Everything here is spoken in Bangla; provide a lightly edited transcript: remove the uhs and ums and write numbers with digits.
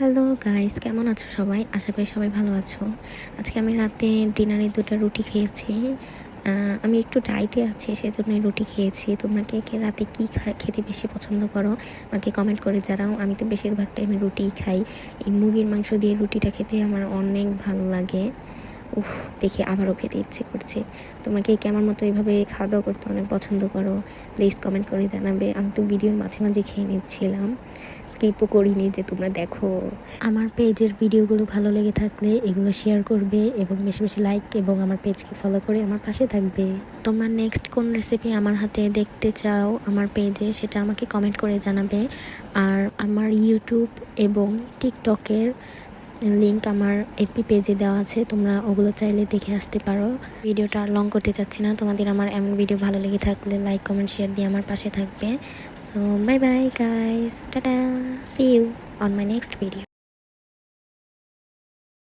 হ্যালো গাইস, কেমন আছো সবাই? আশা করি সবাই ভালো আছো। আজকে আমি রাতে ডিনারে ২টা রুটি খেয়েছি। আমি একটু ডায়েটে আছি, সেজন্যই রুটি খেয়েছি। তোমরা কে, কে রাতে কী খেতে বেশি পছন্দ করো? আমাকে কমেন্ট করে জানাও। আমি তো বেশিরভাগ টাইমে রুটিই খাই। এই মুরগির মাংস দিয়ে রুটিটা খেতে আমার অনেক ভালো লাগে। উফ! দেখে আবারও খেতে ইচ্ছে করছে। তোমরা কে আমার মতো এভাবে খাওয়া-দাওয়া করতে অনেক পছন্দ করো? প্লিজ কমেন্ট করে জানাবে। আমি তো ভিডিওর মাঝে, মাঝে খেয়ে নিচ্ছিলাম। স্কিপও করিনি যে তোমরা দেখো। আমার পেজের ভিডিওগুলো ভালো লেগে থাকলে এগুলো শেয়ার করবে এবং বেশি, বেশি লাইক এবং আমার পেজকে ফলো করে আমার পাশে থাকবে। তোমরা নেক্সট কোন রেসিপি আমার হাতে দেখতে চাও আমার পেজে, সেটা আমাকে কমেন্ট করে জানাবে। আর আমার ইউটিউব এবং টিকটকের লিংক আমার এফবি পেজে দেওয়া আছে, তোমরা ওগুলো চাইলে দেখে আসতে পারো। ভিডিওটা আর লং করতে চাচ্ছি না। তোমাদের আমার এমন ভিডিও ভালো লেগে থাকলে লাইক, কমেন্ট, শেয়ার দিয়ে আমার পাশে থাকবে। সো বাই বাই গাইস, টাটা, see you on my next video.